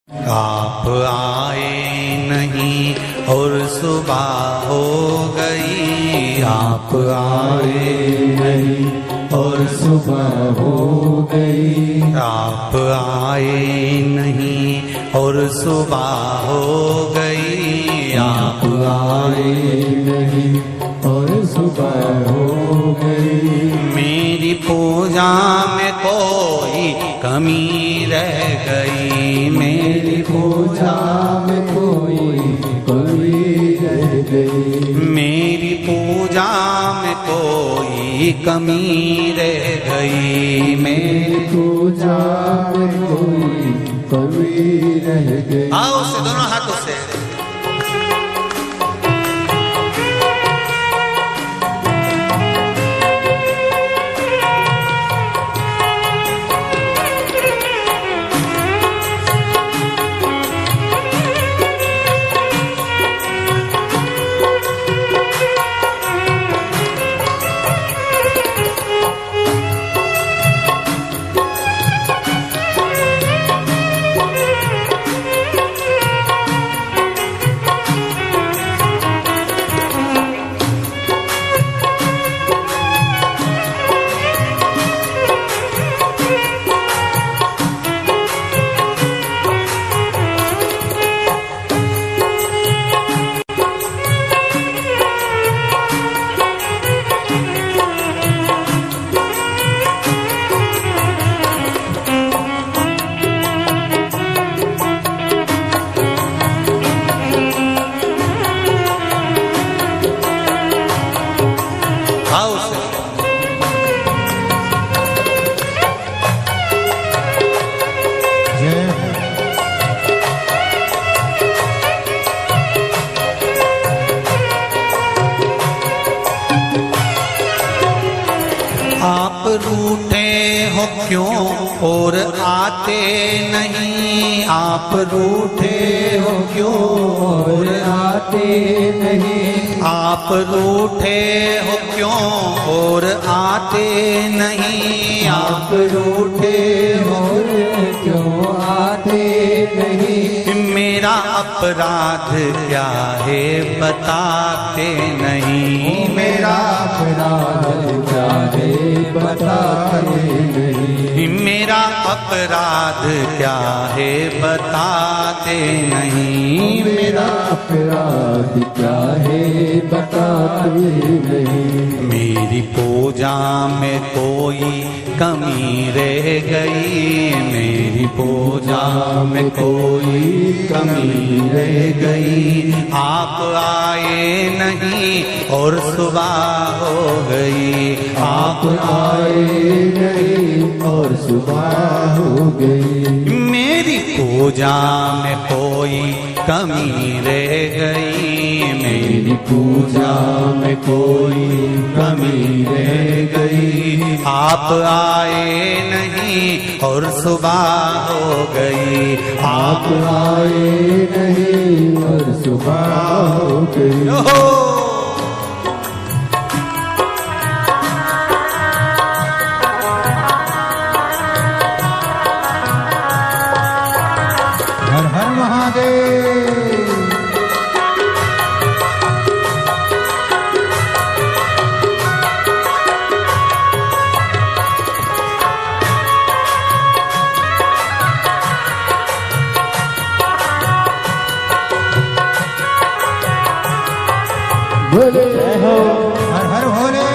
आप आए नहीं और सुबह हो गई, आप आए नहीं और सुबह हो गई, आप आए नहीं और सुबह हो गई, आप आए नहीं और सुबह हो गई। मेरी पूजा में कोई कमी रह गई, मेरी पूजा में कोई कमी रह गई, मेरी पूजा में कोई कमी रह गई, मेरी पूजा में कोई कमी रह गई। आओ से दोनों हाथों से आप रूठे हो क्यों और आते नहीं, आप रूठे हो क्यों और आते नहीं, आप रूठे हो क्यों और आते नहीं, आप रूठे हो क्यों आते नहीं। मेरा अपराध क्या है बताते नहीं, मेरा अपराध क्या है बताते नहीं, मेरा अपराध क्या है बताते नहीं, मेरा अपराध क्या है बताते नहीं। मेरी पूजा में कोई कमी रह गई, मेरी पूजा में कोई कमी रह गई, आप आए नहीं और सुबह हो गई, आप आए नहीं और सुबह हो गई। मेरी पूजा में कोई कमी रह गई, मेरी पूजा में कोई कमी रह गई, आप आए नहीं और सुबह हो गई, आप आए नहीं और सुबह हो गई। हर हर महादेव। भोले हो, हर हर भोले।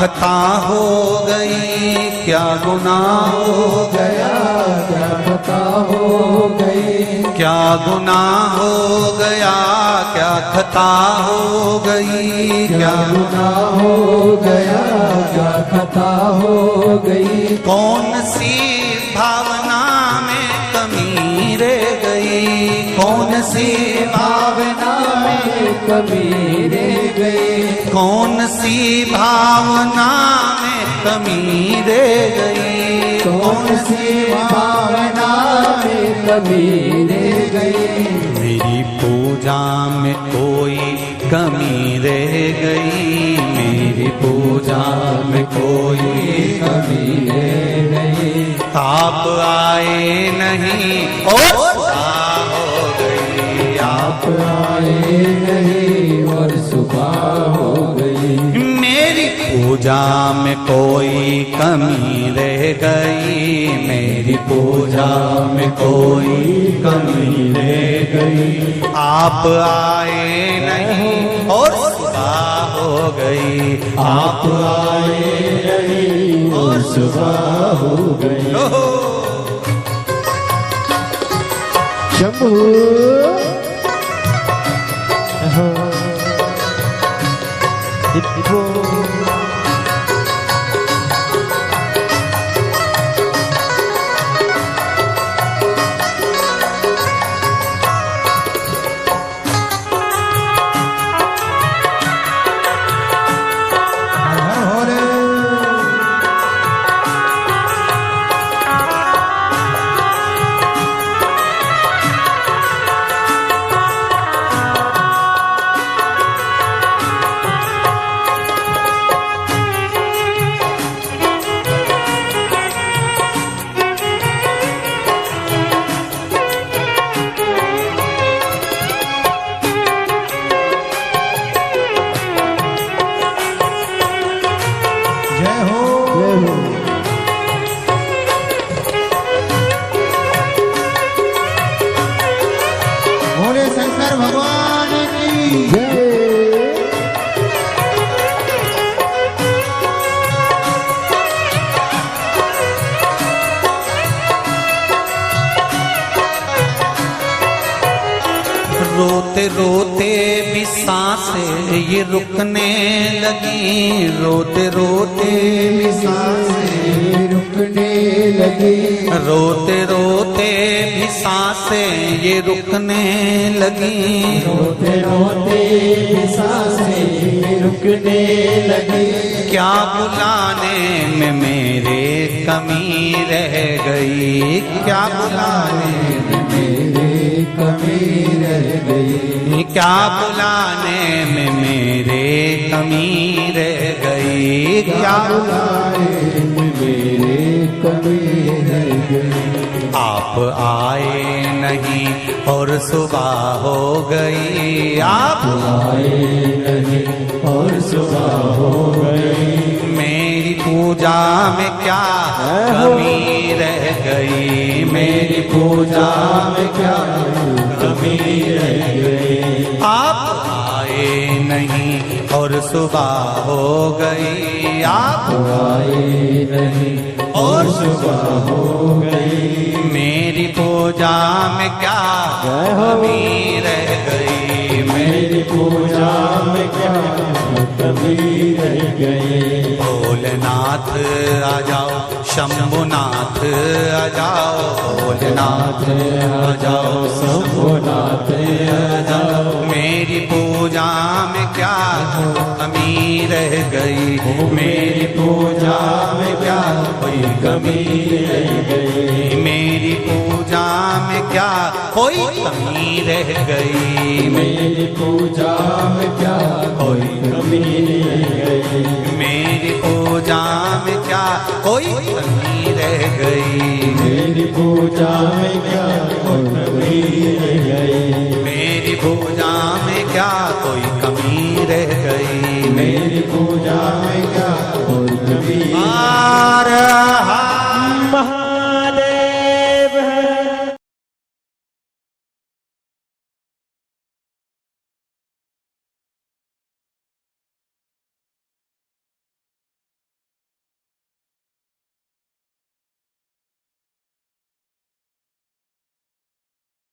खता हो गई, क्या गुनाह हो गया, क्या खता हो गई, क्या गुनाह हो गया, क्या खता हो गई, क्या गुनाह हो गया, क्या खता हो गई। कौन सी भावना में कमी रह गई, कौन सी भावना में कमी रह गई, कौन सी भावना में कमी रह गई, कौन सी भावना में कमी रह गई। मेरी पूजा में कोई कमी रह गई, मेरी पूजा में कोई कमी रह गई। आप आए नहीं और सुबह हो गई, आप आए नहीं और सुबह हो गई। मेरी पूजा में कोई कमी रह गई, मेरी पूजा में कोई कमी रह गई। आप आए नहीं और सुबह हो गई, आप आए नहीं और सुबह हो गई। शंभू रोते रोते भी सांसें ये रुकने लगी, रोते रोते भी सांसें रुकने लगी, रोते रोते भी सांसें ये रुकने लगी, रोते रोते भी सांसें रुकने लगी। क्या बुलाने में मेरे कमी रह गई, क्या बुलाने में मेरे कमी रह गई, क्या बुलाने में मेरे कमी रह गई, क्या बुलाने में मेरे कमी रह गई। आप आए नहीं और सुबह हो गई, आप आए नहीं और सुबह हो गई। मेरी पूजा में क्या कमी रह गई, मेरी पूजा में क्या कमी रह गई। आप आए नहीं और सुबह हो गई, आप आए नहीं और सुबह हो गई। मेरी पूजा में क्या कमी रह गई, मेरी पूजा में क्या कमी रह गई। भोलेनाथ आ जाओ, शंभुनाथ आ जाओ, भोलेनाथ आ जाओ, शंभुनाथ आ जाओ। मेरी पूजा में क्या कमी रह गई, मेरी पूजा में क्या कोई कमी रह गई। मेरी पूजा में क्या कोई कमी रह गई, मेरी पूजा में क्या कोई कमी रह गई। मेरी पूजा में क्या कोई कमी रह गई। मेरी पूजा में क्या